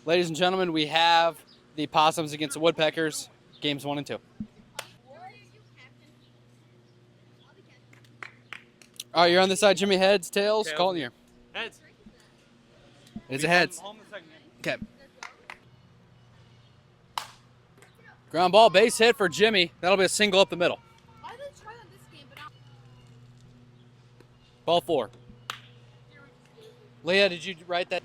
Ladies and gentlemen, we have the Possums against the Woodpeckers, games 1 and 2. All right, you're on this side. Jimmy, heads, tails, call it here. Heads. It's a heads. Okay. Ground ball, base hit for Jimmy. That'll be a single up the middle. Ball 4. Leah, did you write that?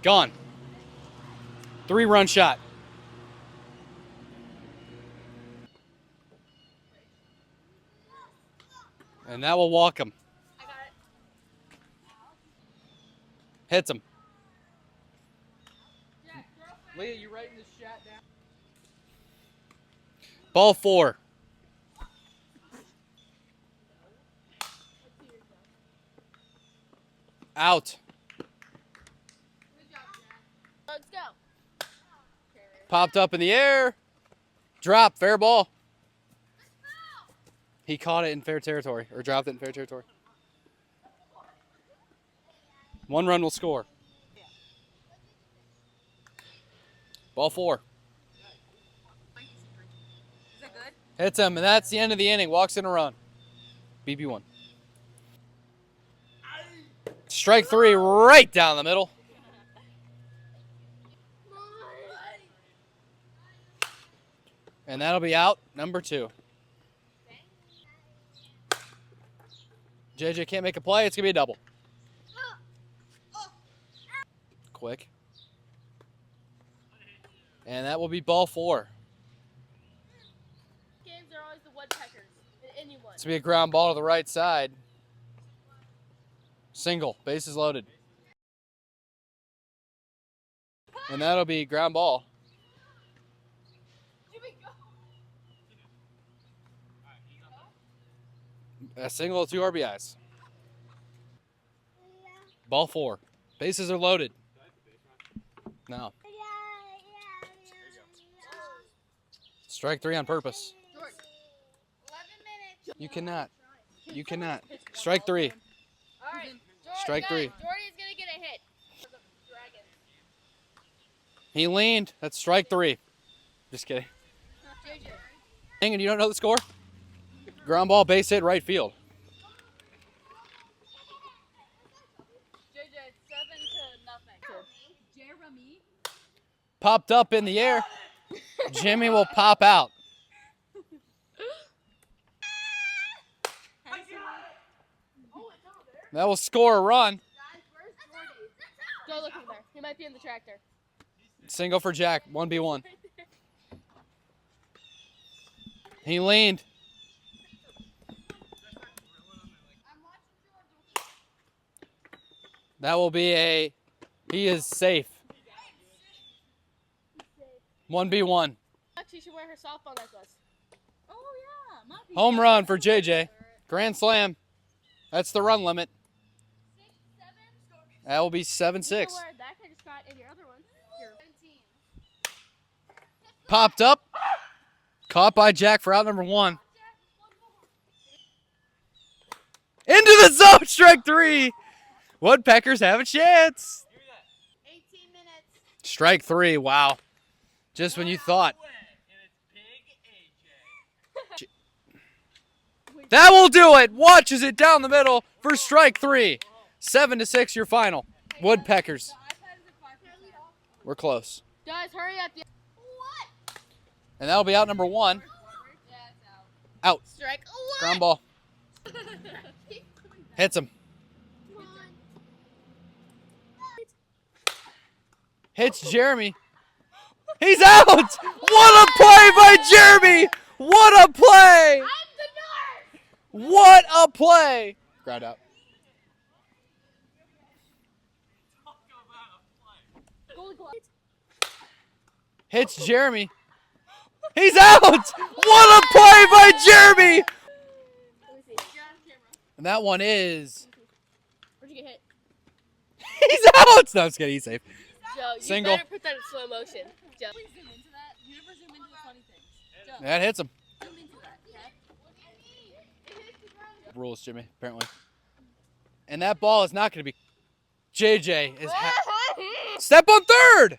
Gone. 3-run shot. And that will walk him. I got it. Hits him. Leah, you writing this shot down? Ball 4. Out. Let's go. Popped up in the air. Drop. Fair ball. He caught it in fair territory, or dropped it in fair territory. 1 run will score. Ball 4. Is that good? Hits him, and that's the end of the inning. Walks in a run. BB1. Strike 3 right down the middle. And that'll be out, number 2. JJ can't make a play. It's going to be a double. Quick. And that will be ball 4. Games are always the Woodpeckers. Anyone. It's going to be a ground ball to the right side. Single. Bases loaded. And that'll be ground ball. A single, 2 RBIs. Ball 4. Bases are loaded. No. Strike 3 on purpose. 11 minutes. You cannot. You cannot. Strike 3. All right. Strike 3. Jordy's going to get a hit. He leaned. That's strike 3. Just kidding. JJ. Hang on, you don't know the score? Ground ball, base hit, right field. JJ, 7-0. Jeremy. Popped up in the air. Jimmy will pop out. That will score a run. Go looking there. He might be in the tractor. Single for Jack, 1B1. He leaned. That will be he is safe. 1B1. She should wear her softball necklace. Oh, yeah. Home run for JJ. Grand slam. That's the run limit. 6-7. That will be 7-6. You can wear that kind of spot in your other one. 17. Popped up. Caught by Jack for out number 1. Into the zone, strike 3. Woodpeckers have a chance. 18 minutes. Strike 3, wow. Just when you thought. That will do it. Watches it down the middle for strike 3. 7-6, your final. Woodpeckers. We're close. Guys, hurry up. What? And that'll be out number 1. Yeah, it's out. Out. Strike. What? Ground ball. Hits him. Hits Jeremy. He's out! What a play by Jeremy! What a play! I'm the nurse! What a play! Ground out. Hits Jeremy. He's out! What a play by Jeremy! And that one is... Where'd you get hit? He's out! No, I'm just kidding. He's safe. Joe, you Single. better put that in slow motion. Joe. Please zoom into that. You never zoom into the funny things. Joe, That hits him. zoom into that, okay? Rules, Jimmy, apparently. And that ball is not going to be. JJ is. Step on third!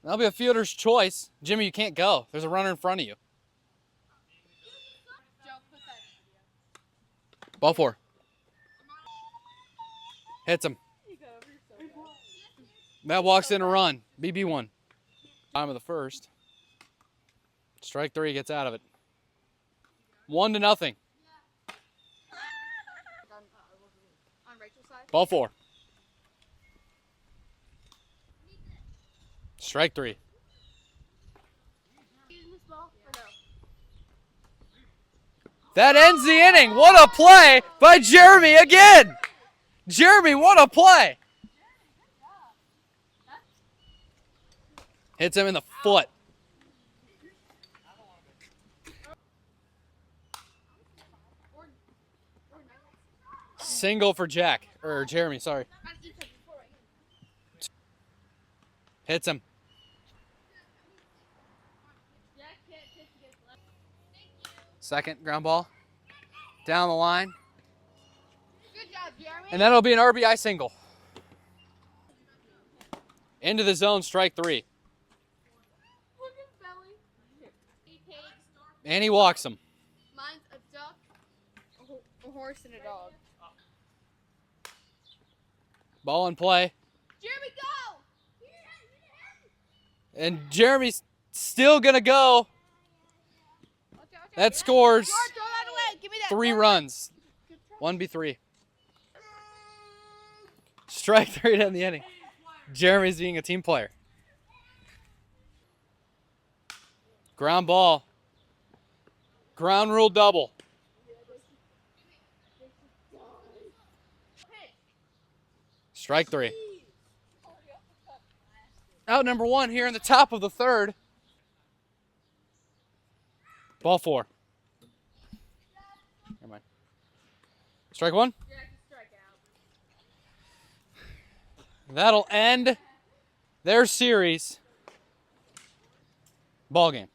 That'll be a fielder's choice. Jimmy, you can't go. There's a runner in front of you. Ball 4. Hits him. That walks in a run. BB1. Time of the first. Strike 3 gets out of it. 1-0. Ball 4. Strike 3. That ends the inning. What a play by Jeremy again. Jeremy, what a play. Hits him in the foot. Single for Jack, or Jeremy, sorry. Hits him. Second ground ball. Down the line. Good job, Jeremy. And that'll be an RBI single. Into the zone, strike 3. Look at belly. He takes. And he walks him. Mine's a duck, a horse, and a dog. Ball in play. Jeremy, go! And Jeremy's still going to go. That scores Throw that away. Give me that. 3 runs. 1B3. Strike 3 to end the inning. Jeremy's being a team player. Ground ball. Ground rule double. Strike 3. Out number 1 here in the top of the third. Ball 4. Never mind. Strike 1. That'll end their series. Ball game.